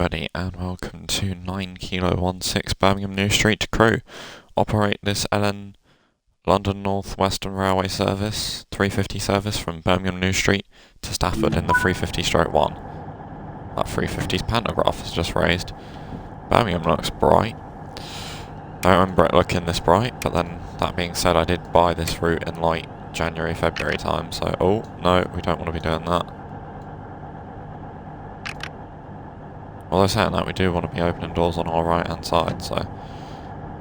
everybody, and welcome to 9 Kilo 16 Birmingham New Street to Crewe. Operate this LN London North Western Railway service, 350 service from Birmingham New Street to Stafford in the 350/1. That 350's pantograph has just raised. Birmingham looks bright. I don't remember it looking this bright, but then that being said, I did buy this route in like January, February time, so oh no, we don't want to be doing that. Although saying that, we do want to be opening doors on our right hand side, so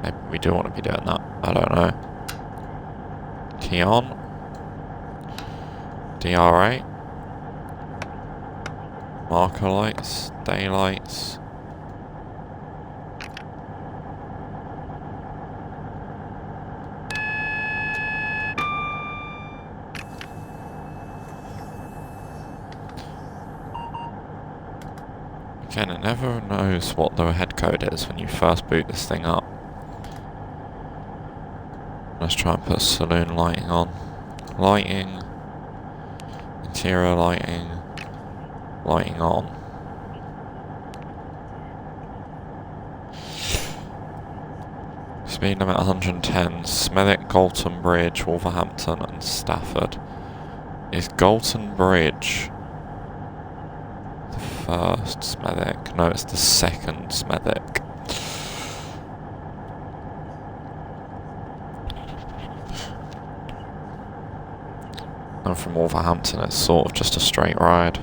maybe we do want to be doing that. I don't know. T on. DRA. Marker lights. Daylights. Again, it never knows what the head code is when you first boot this thing up. Let's try and put saloon lighting on. Lighting. Interior lighting. Lighting on. Speed limit 110. Smethwick, Galton Bridge, Wolverhampton and Stafford. Is Galton Bridge the first Smethwick? No, it's the second Smethwick. And from Wolverhampton it's sort of just a straight ride.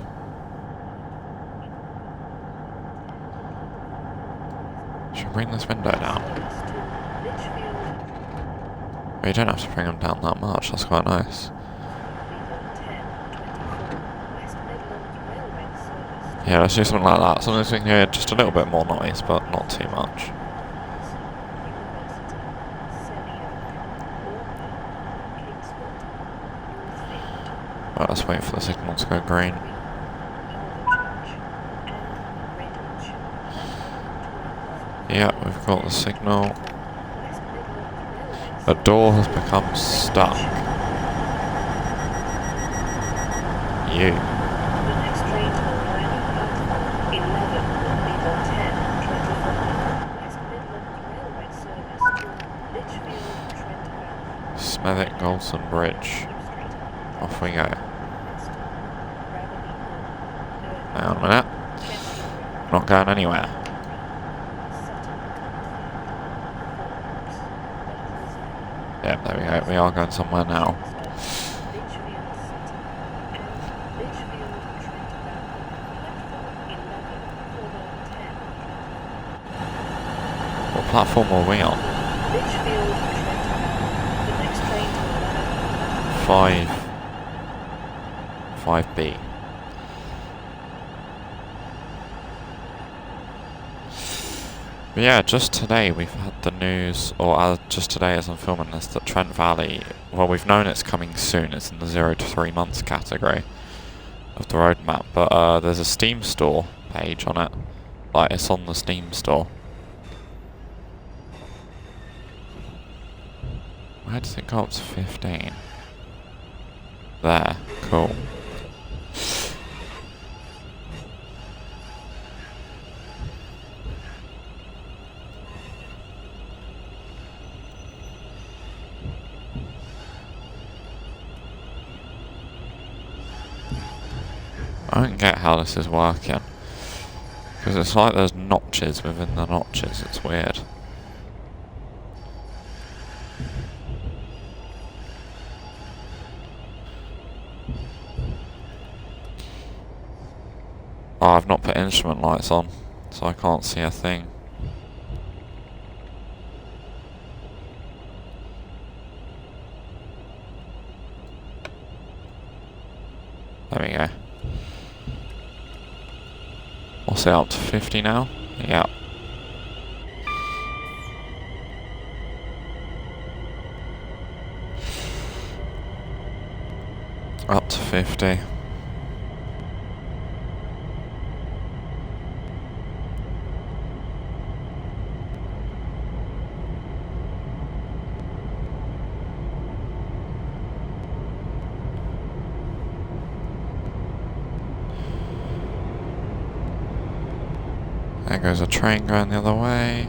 Should we bring this window down? Well, you don't have to bring them down that much, that's quite nice. Yeah, let's do something like that. Something so we can hear just a little bit more noise, but not too much. Right, let's wait for the signal to go green. Yeah, we've got the signal. The door has become stuck. You. Smethwick Galton Bridge. Off we go. Hang on a minute. Not going anywhere. Yep, there we go. We are going somewhere now. What platform are we on? 5B. But yeah, just today we've had the news, or just today as I'm filming this, that Trent Valley, well, we've known it's coming soon. It's in the 0 to 3 months category of the roadmap, but there's a Steam store page on it. Like, it's on the Steam store. Where does it go up to 15? There, cool. I don't get how this is working. Because it's like there's notches within the notches, it's weird. Oh, I've not put instrument lights on, so I can't see a thing. There we go. What's it up to 50 now? Yeah. Up to 50. There goes a train going the other way.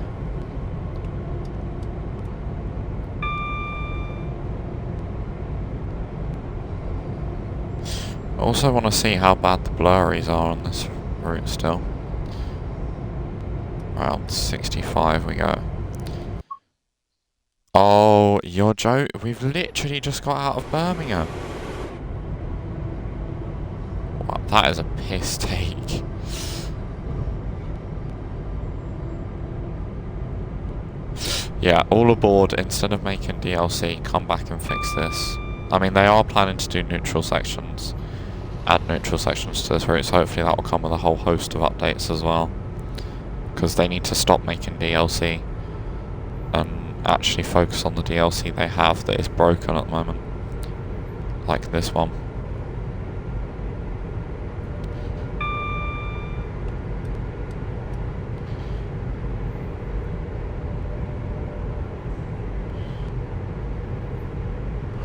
I also want to see how bad the blurries are on this route still. Around 65 we go. Oh, you're joking. We've literally just got out of Birmingham. Wow, that is a piss take. Yeah, all aboard. Instead of making DLC, come back and fix this. I mean, they are planning to do neutral sections. Add neutral sections to this route, so hopefully that will come with a whole host of updates as well. Because they need to stop making DLC and actually focus on the DLC they have that is broken at the moment. Like this one.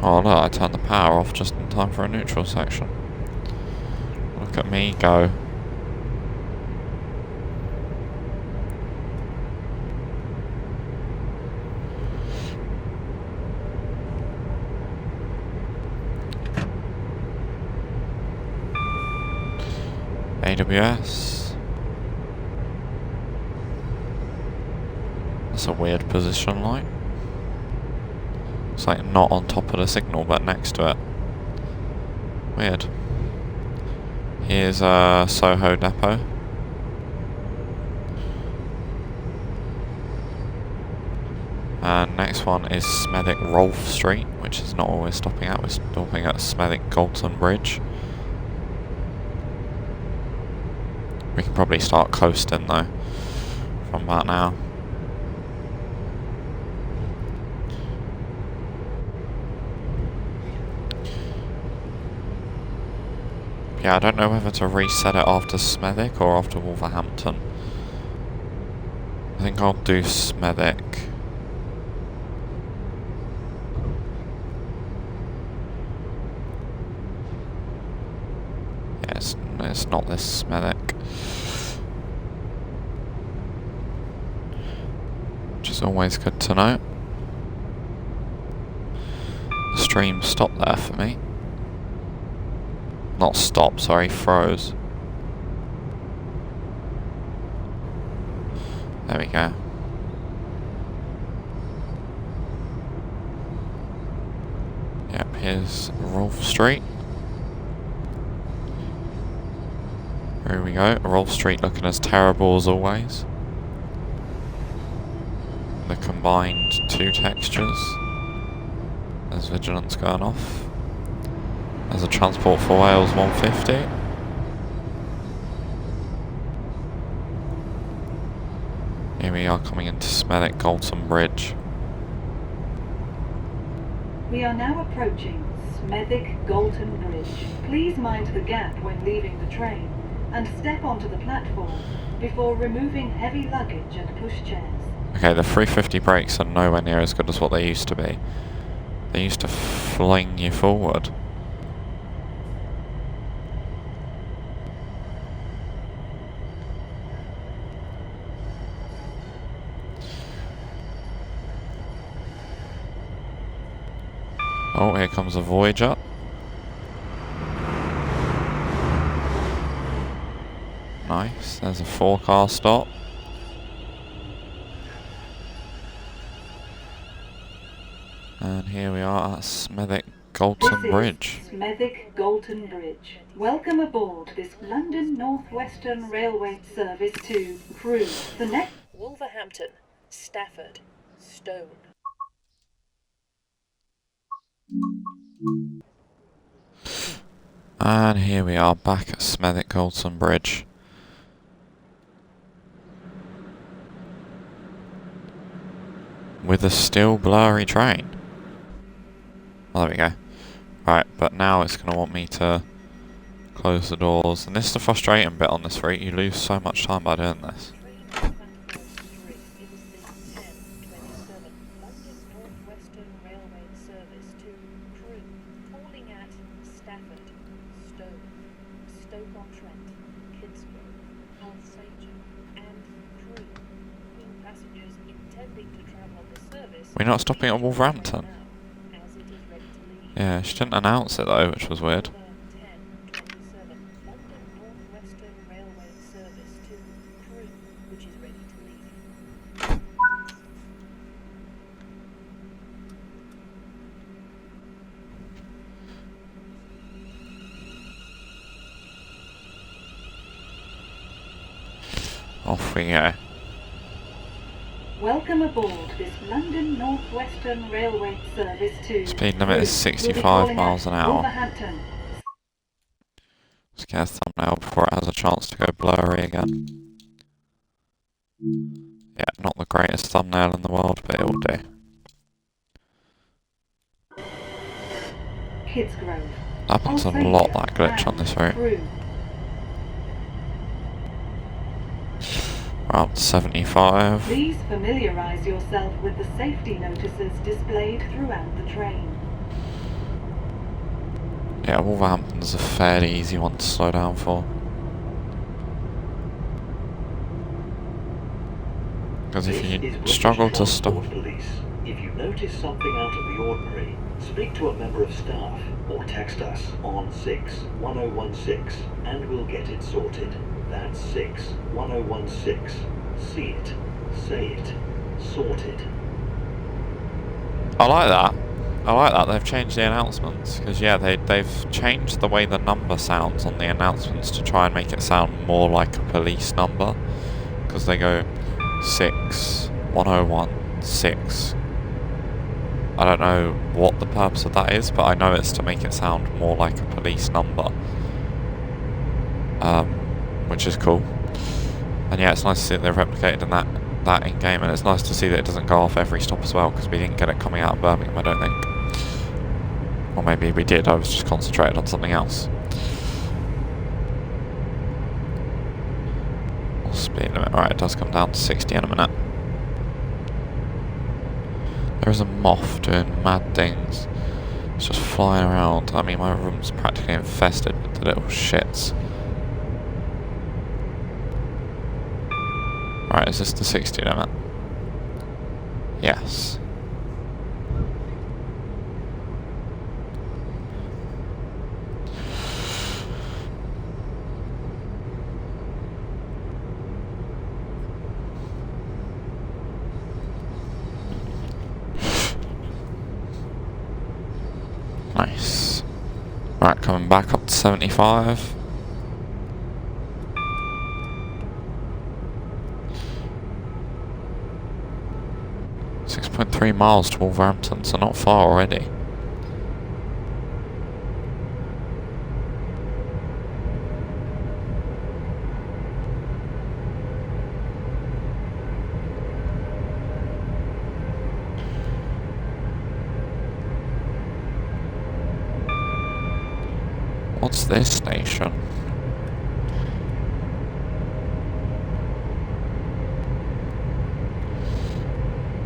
Oh look, I turned the power off just in time for a neutral section. Look at me go. AWS. That's a weird position, like. It's like not on top of the signal, but next to it. Weird. Here's Soho Depot. And next one is Smethwick Rolfe Street, which is not what we're stopping at. We're stopping at Smethwick Galton Bridge. We can probably start coasting though from that now. Yeah, I don't know whether to reset it after Smethwick or after Wolverhampton. I think I'll do Smethwick. Yeah, it's not this Smethwick. Which is always good to know. The stream stopped there for me. Not stop, sorry, froze. There we go. Yep, here's Rolfe Street. Here we go, Rolfe Street looking as terrible as always. The combined two textures. There's vigilance going off. There's a Transport for Wales 150. Here we are coming into Smethwick Galton Bridge. We are now approaching Smethwick Galton Bridge. Please mind the gap when leaving the train and step onto the platform before removing heavy luggage and pushchairs. Okay, the 350 brakes are nowhere near as good as what they used to be. They used to fling you forward. Oh, here comes a Voyager. Nice, there's a 4-car stop. And here we are at Smethwick Galton Bridge. Smethwick Galton Bridge. Welcome aboard this London North Western Railway service to Crewe. The next Wolverhampton, Stafford, Stone. And here we are back at Smethwick Galton Bridge. With a still blurry train. Well, there we go. Right, but now it's going to want me to close the doors. And this is the frustrating bit on this route. You lose so much time by doing this. intending to travel on this service, We're not stopping at please Wolverhampton. now, as it is ready to leave. Yeah, she didn't announce it though, which was weird. Number 1027, London North Western Railway service to Crewe, which is ready to leave. Off we go. Welcome aboard this London North Western Railway service to Speed limit is Crewe. We'll be 65 calling miles at an hour. Wolverhampton. Let's get a thumbnail before it has a chance to go blurry again. Yeah, not the greatest thumbnail in the world, but it will do. Kids Grove. Happens a lot, that glitch on this route. Crewe. We're up to 75. Please familiarise yourself with the safety notices displayed throughout the train. Yeah, Wolverhampton's a fairly easy one to slow down for. Because if you struggle to stop... Police. If you notice something out of the ordinary, speak to a member of staff or text us on 61016 and we'll get it sorted. That's 61016. See it, say it, sorted. I like that. I like that they've changed the announcements. Because yeah, they've changed the way the number sounds on the announcements to try and make it sound more like a police number. Because they go 61016. I don't know what the purpose of that is, but I know it's to make it sound more like a police number. Which is cool. And yeah, it's nice to see that they've replicated in that in game, and it's nice to see that it doesn't go off every stop as well, because we didn't get it coming out of Birmingham, I don't think. Or maybe we did, I was just concentrated on something else. Speed limit, right, it does come down to 60 in a minute. There is a moth doing mad things. It's just flying around. I mean, my room's practically infested with the little shits. Right, is this the 60 limit? Yes. Nice. Right, coming back up to 75. .3 miles to Wolverhampton, so not far already. What's this station?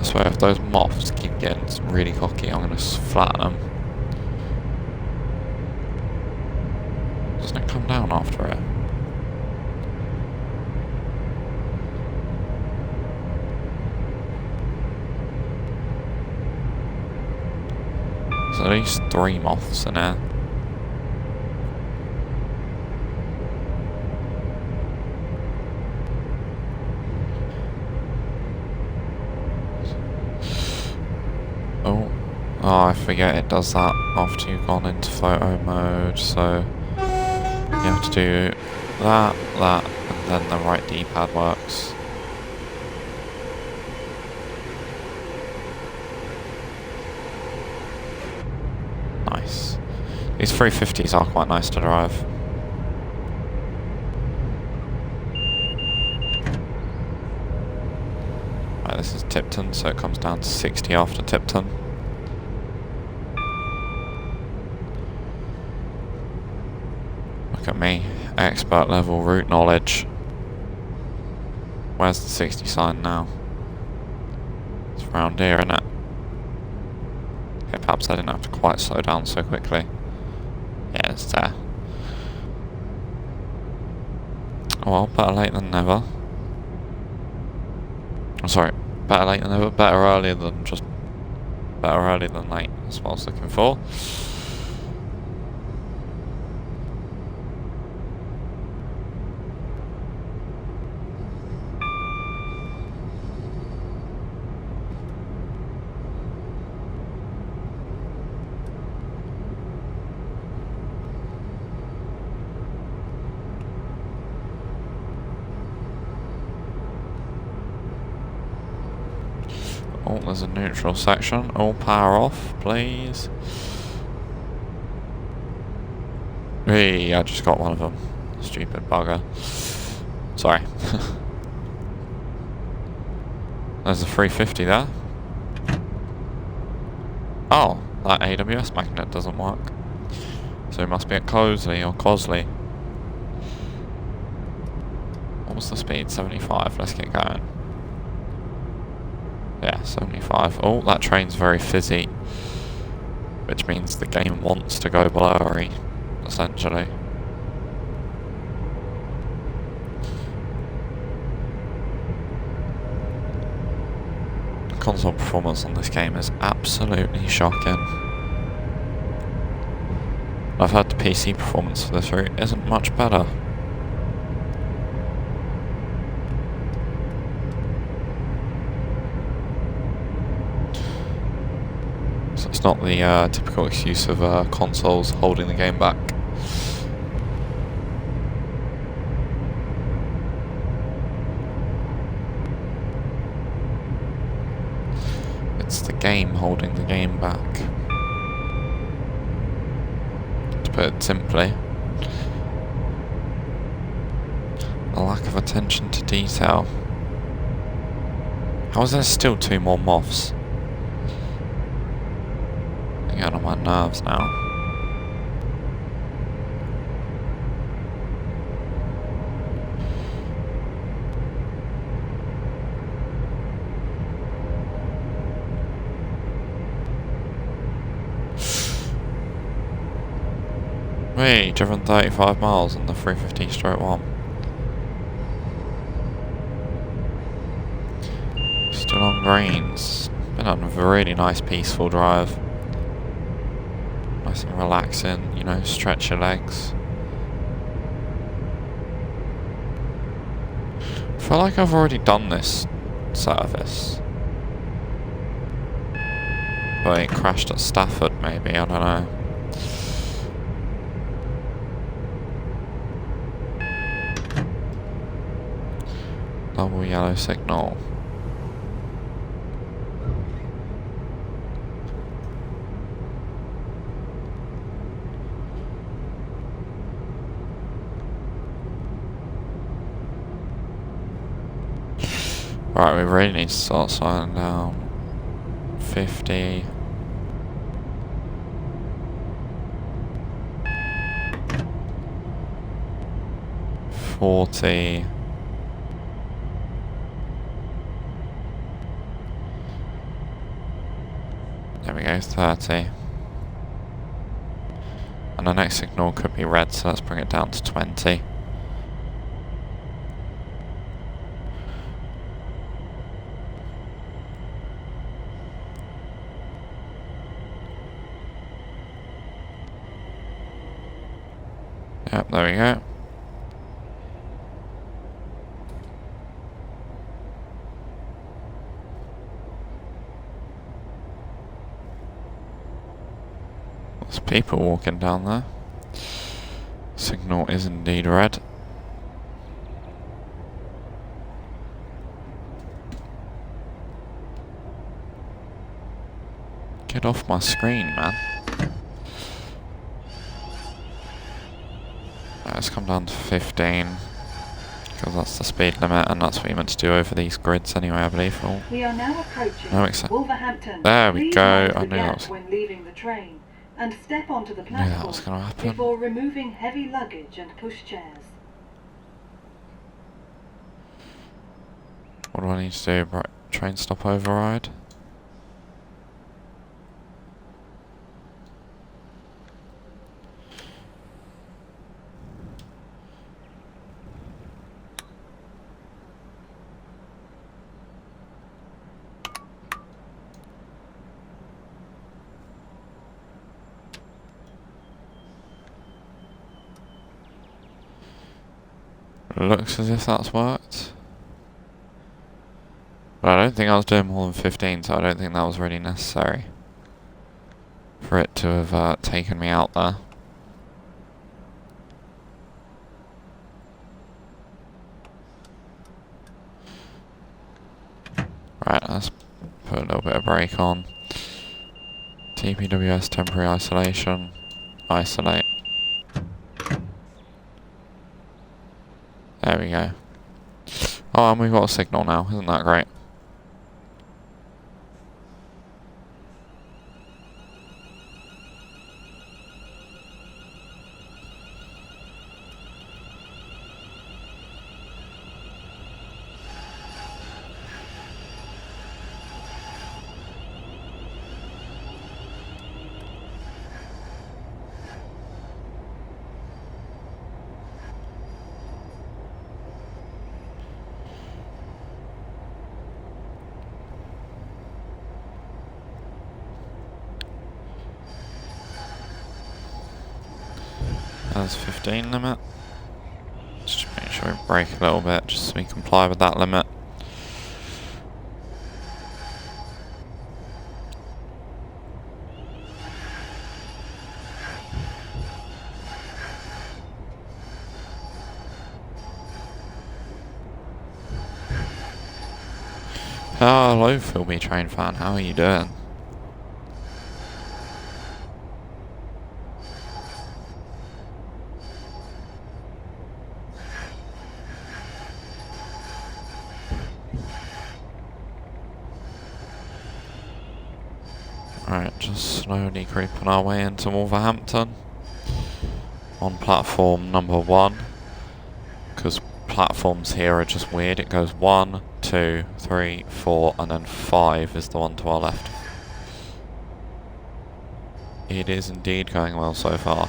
I swear if those moths keep getting really cocky, I'm going to flatten them. Doesn't it come down after it? There's at least 3 moths in there. Oh, I forget it does that after you've gone into photo mode, so you have to do that, and then the right D-pad works. Nice. These 350s are quite nice to drive. Right, this is Tipton, so it comes down to 60 after Tipton. Look at me, expert level route knowledge. Where's the 60 sign now? It's around here, isn't it? Okay, perhaps I didn't have to quite slow down so quickly. Yeah, it's there. Oh well, better late than never. Oh, sorry, Better late than never. Better early than late. That's what I was looking for. Oh, there's a neutral section. All power off, please. Hey, I just got one of them. Stupid bugger. Sorry. There's a 350 there. Oh, that AWS magnet doesn't work. So it must be at Cosley or Cosley. What was the speed? 75. Let's get going. Yeah, 75. Oh, that train's very fizzy. Which means the game wants to go blurry, essentially. Console performance on this game is absolutely shocking. I've heard the PC performance for this route isn't much better. So it's not the typical excuse of consoles holding the game back. It's the game holding the game back. To put it simply, a lack of attention to detail. How is there still 2 more moths? I'm getting on my nerves now. Wait, driven 35 miles on the 350/1. Still on greens. Been on a really nice peaceful drive. Nice and relaxing, you know, stretch your legs. I feel like I've already done this service. But it crashed at Stafford maybe, I don't know. Double yellow signal. Right, we really need to start slowing down. 50. $40. There we go, 30. And the next signal could be red, so let's bring it down to 20. Yep, there we go. There's people walking down there. Signal is indeed red. Get off my screen, man. Let's come down to 15. Because that's the speed limit, and that's what you're meant to do over these grids anyway, I believe. Oh. We are now approaching No, except Wolverhampton. there we Please go. mind I the knew that gap was. when leaving the train and step onto the Knew that was platform going to happen. before removing heavy luggage and pushchairs. What do I need to do? Right, train stop override. Looks as if that's worked. But I don't think I was doing more than 15, so I don't think that was really necessary for it to have taken me out there. Right, let's put a little bit of brake on. TPWS temporary isolation. Isolate. There we go. Oh, and we've got a signal now, isn't that great? There's 15 limit. Just make sure we brake a little bit, just so we comply with that limit. Hello, Philby Train fan. How are you doing? Alright, just slowly creeping our way into Wolverhampton on platform number 1, because platforms here are just weird. It goes 1, 2, 3, 4 and then 5 is the one to our left. It is indeed going well so far.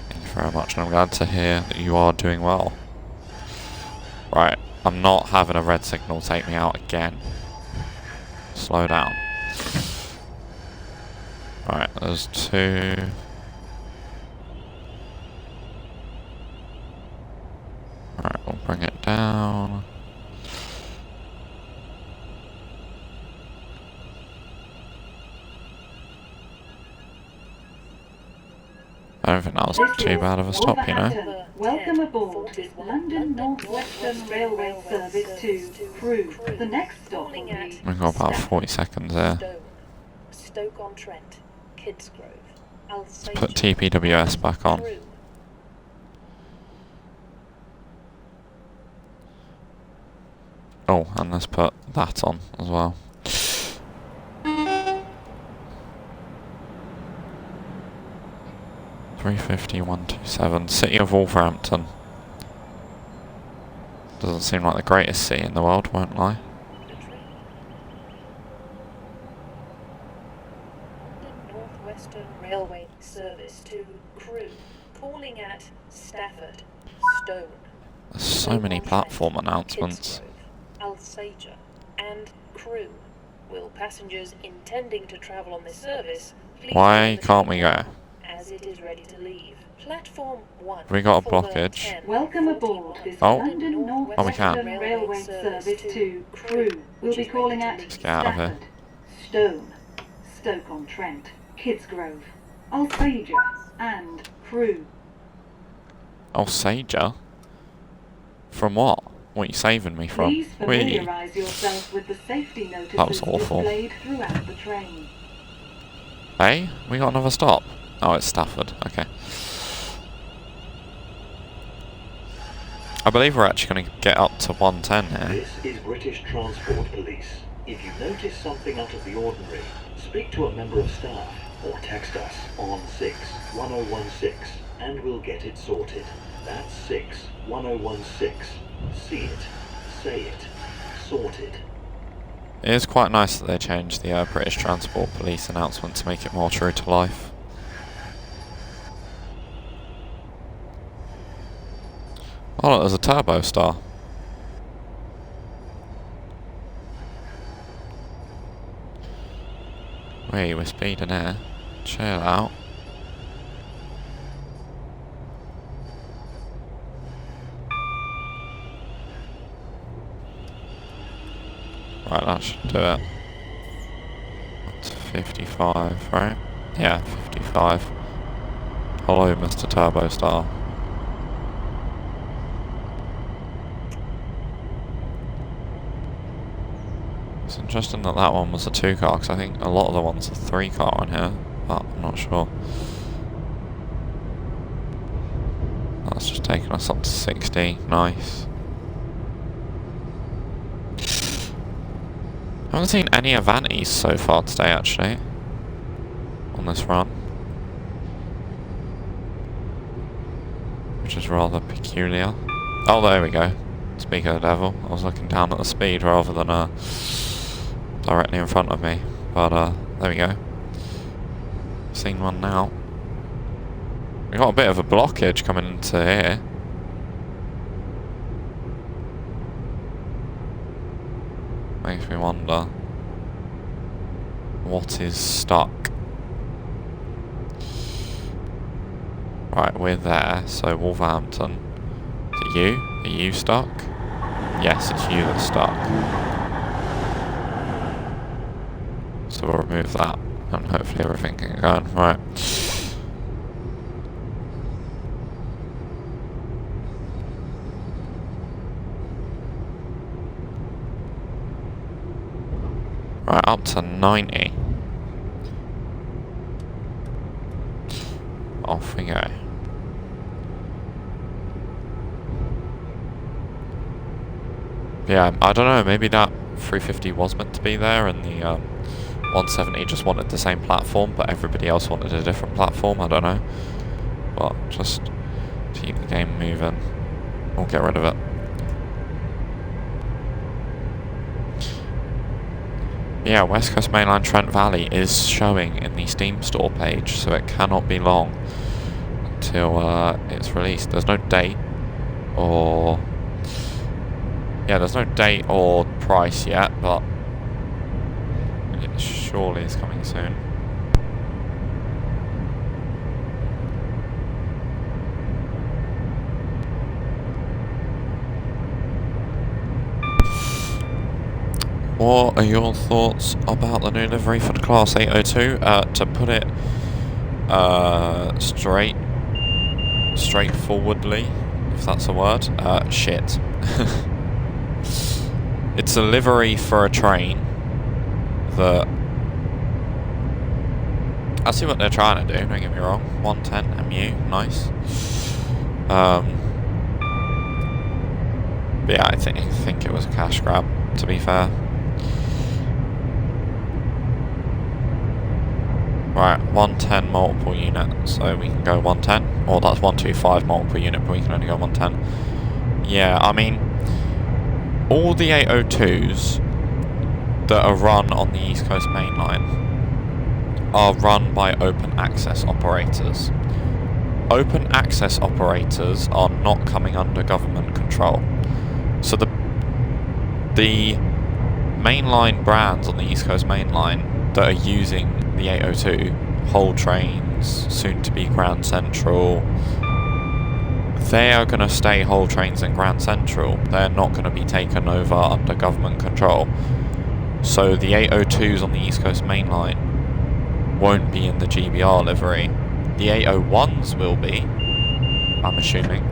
Thank you very much, and I'm glad to hear that you are doing well. Right, I'm not having a red signal take me out again. Slow down. Right, there's 2. Alright, we'll bring it down. I don't think that was too bad of a stop, you know. Welcome aboard this London North Western Railway service to Crewe. The next stop will be We've got about 40 seconds there. Stoke-on-Trent, Kidsgrove, Let's put TPWS back on. Crewe. Oh, and let's put that on as well. $350,127. City of Wolverhampton. Doesn't seem like the greatest city in the world, won't lie. North Western Railway service to Crewe, calling at Stafford, Stone. There's so many platform announcements. Alsager and Crewe. Will passengers intending to travel on this service please Why use the can't we signal go? as it is ready to leave? Platform 1. We got a Fulham blockage. 10, Welcome 41. aboard this Oh. London North Oh, we can. Western Railway service to Crewe. We'll be calling at Let's get out of here. Stafford, Stone, Stoke-on-Trent, Kidsgrove, Alsager and Crewe. Alsager? From what? What are you saving me from? Please Wee. familiarise yourself with the safety notices That was awful. displayed throughout the train. Hey, we got another stop. Oh, it's Stafford. Okay. I believe we're actually going to get up to 110 here. This is British Transport Police. If you notice something out of the ordinary, speak to a member of staff or text us on 61016 and we'll get it sorted. That's 61016. See it, say it, sorted. It is quite nice that they changed the British Transport Police announcement to make it more true to life. Oh look, there's a turbo star. Wait, we're speeding here. Chill out. Right, that should do it. That's 55, right? Yeah, 55. Hello, Mr. Turbo Star. It's interesting that that one was a 2-car, because I think a lot of the ones are 3-car on here, but I'm not sure. That's just taken us up to 60. Nice. I haven't seen any Avantis so far today, actually, on this run, which is rather peculiar. Oh, there we go. Speak of the devil. I was looking down at the speed rather than directly in front of me. But there we go. Seen one now. We got a bit of a blockage coming into here. Makes me wonder what is stuck. Right, we're there, so Wolverhampton. Is it you? Are you stuck? Yes, it's you that's stuck. So we'll remove that, and hopefully everything can go. Right. Right, up to 90. Off we go. Yeah, I don't know, maybe that 350 was meant to be there and the 170 just wanted the same platform, but everybody else wanted a different platform, I don't know. But just to keep the game moving, we'll get rid of it. Yeah, West Coast Mainline Trent Valley is showing in the Steam store page, so it cannot be long until it's released. There's no date or... Yeah, there's no date or price yet, but it surely is coming soon. What are your thoughts about the new livery for the Class 802? To put it straightforwardly, if that's a word, shit. It's a livery for a train that... I see what they're trying to do, don't get me wrong. 110 MU, nice. But yeah, I think it was a cash grab, to be fair. Right, 110 multiple unit, so we can go 110. Or that's 125 multiple unit, but we can only go 110. Yeah, I mean, all the 802s that are run on the East Coast Main Line are run by open access operators. Open access operators are not coming under government control. So the mainline brands on the East Coast Main Line that are using the 802, Hull Trains, soon to be Grand Central, they are going to stay Hull Trains and Grand Central. They're not going to be taken over under government control. So the 802s on the East Coast Main Line won't be in the GBR livery. The 801s will be, I'm assuming,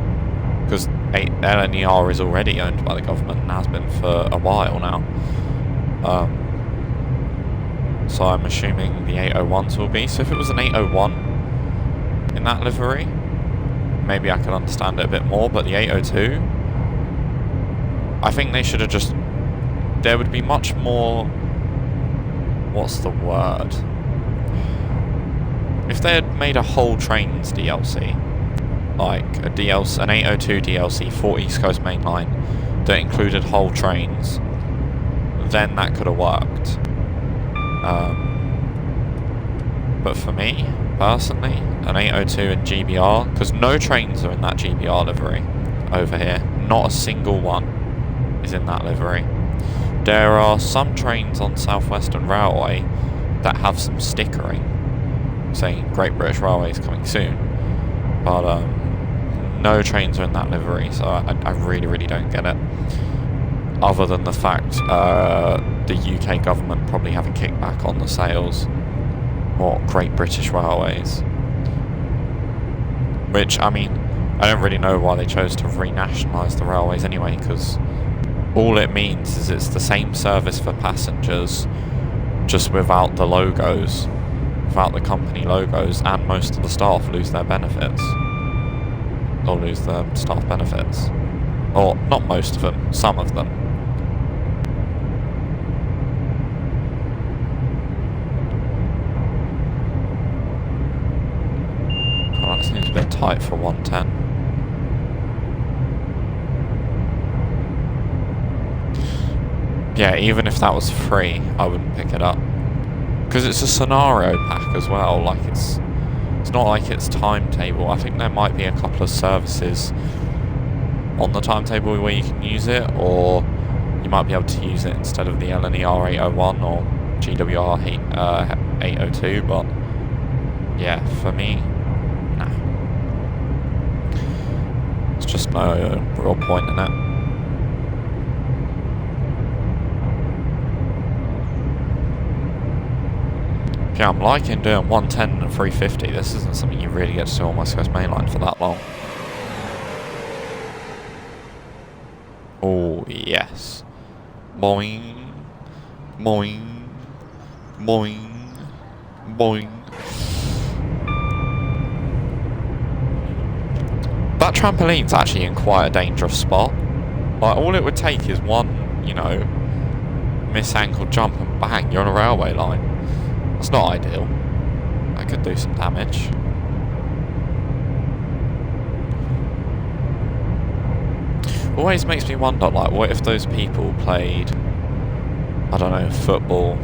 because LNER is already owned by the government and has been for a while now. So I'm assuming the 801s will be. So if it was an 801 in that livery, maybe I could understand it a bit more, but the 802, I think they should have just... There would be much more... What's the word? If they had made a Hull Trains DLC, like a DLC, an 802 DLC for East Coast Main Line that included Hull Trains, then that could have worked. But for me, personally, an 802 in GBR, because no trains are in that GBR livery over here. Not a single one is in that livery. There are some trains on South Western Railway that have some stickering saying Great British Railway is coming soon, but no trains are in that livery, so I really don't get it. other than the fact the UK government probably have a kickback on the sales, or Great British Railways. Which, I mean, I don't really know why they chose to renationalise the railways anyway, because all it means is it's the same service for passengers, just without the logos, without the company logos, and most of the staff lose their benefits. Or lose their staff benefits. Or, not most of them, some of them. Oh, that seems a bit tight for 110. Yeah, even if that was free, I wouldn't pick it up. Because it's a scenario pack as well, like it's not like it's timetable. I think there might be a couple of services on the timetable where you can use it, or you might be able to use it instead of the LNER 801 or GWR 802, but yeah, for me, nah. There's just no real point in it. Yeah, I'm liking doing 110 and 350. This isn't something you really get to do on West Coast Main Line for that long. Oh, yes. Boing. Boing. Boing. Boing. That trampoline's actually in quite a dangerous spot. Like, all it would take is one, you know, miss-ankle jump and bang, you're on a railway line. It's not ideal. That could do some damage. Always makes me wonder, like, what if those people played, I don't know, football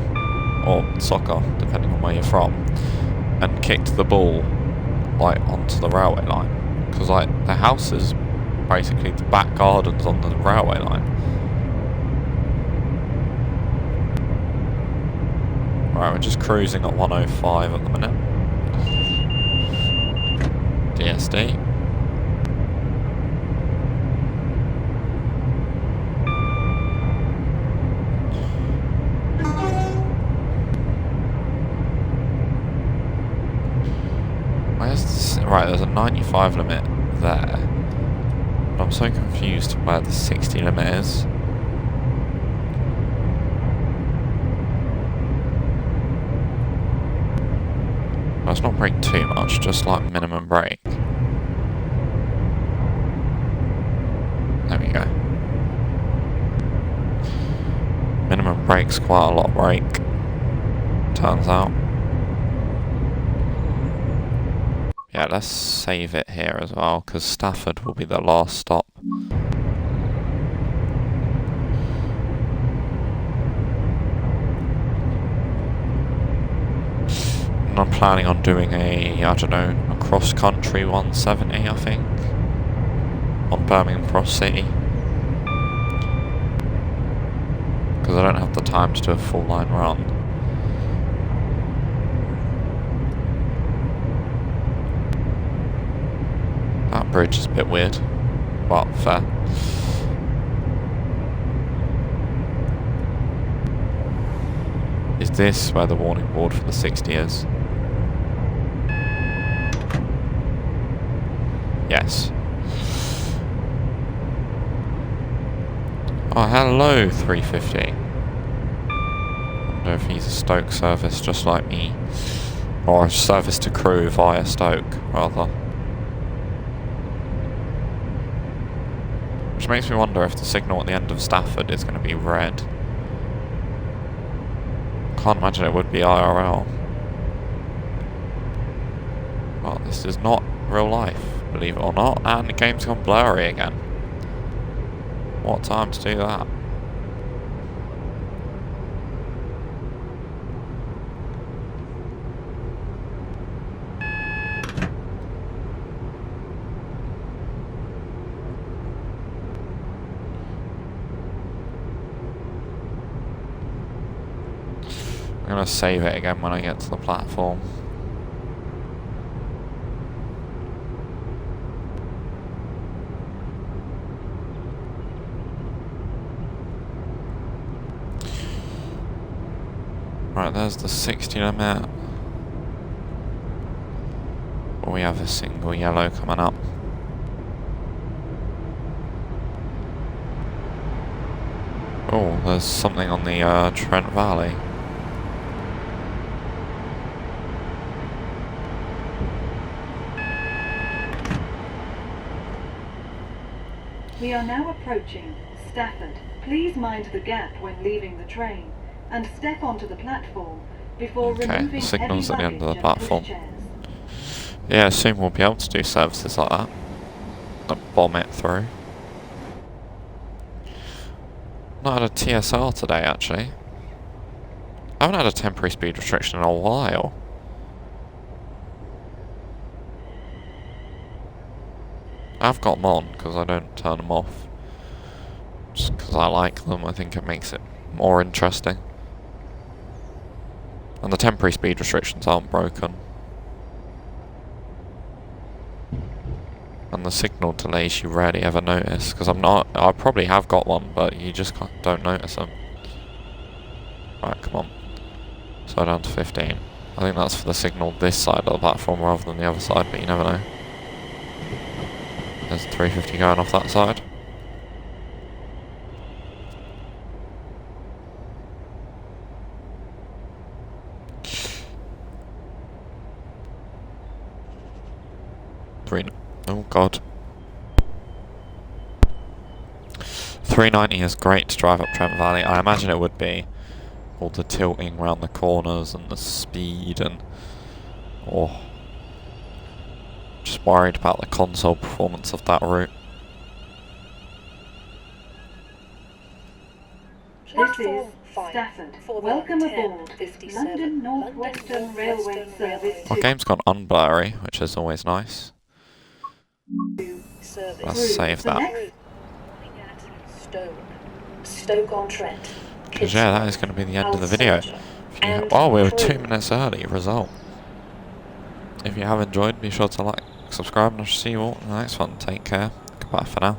or soccer, depending on where you're from, and kicked the ball, like, onto the railway line? Because, like, the house is basically the back gardens on the railway line. Right, we're just cruising at 105 at the minute. DSD. Where's this? Right, there's a 95 limit there. But I'm so confused where the 60 limit is. Let's not brake too much, just like minimum brake. There we go. Minimum brake's quite a lot brake, turns out. Yeah, let's save it here as well, because Stafford will be the last stop. And I'm planning on doing a, I don't know, a cross-country 170, I think, on Birmingham Cross City. Because I don't have the time to do a full line run. That bridge is a bit weird. Well, fair. Is this where the warning board for the 60 is? Yes. Oh, hello, 350. I wonder if he's a Stoke service just like me. Or a service to Crewe via Stoke, rather. Which makes me wonder if the signal at the end of Stafford is going to be red. Can't imagine it would be IRL. Well, this is not real life, believe it or not, and the game's gone blurry again. What time to do that? I'm going to save it again when I get to the platform. Right, there's the 60 limit. We have a single yellow coming up. Oh, there's something on the Trent Valley. We are now approaching Stafford. Please mind the gap when leaving the train and step onto the platform before Okay, removing signal's heavy at the end of the luggage and platform. pushchairs. Yeah, I assume we'll be able to do services like that. Like bomb it through. Not had a TSR today, actually. I haven't had a temporary speed restriction in a while. I've got them on, because I don't turn them off. Just because I like them, I think it makes it more interesting. And the temporary speed restrictions aren't broken. And the signal delays you rarely ever notice, because I probably have got one, but you just don't notice them. Right, come on. Slow down to 15. I think that's for the signal this side of the platform rather than the other side, but you never know. There's 350 going off that side. Oh god. 390 is great to drive up Trent Valley. I imagine it would be. All the tilting around the corners and the speed and... Oh. Just worried about the console performance of that route. This is Stafford. Welcome aboard London North Western Railway Service 2. My game's gone unblurry, which is always nice. Service. Let's save that. Stoke-on-Trent. Because yeah, that is going to be the end of the video. Oh, we were 2 minutes early, result. If you have enjoyed, be sure to like, subscribe, and I'll see you all in the next one. Take care. Goodbye for now.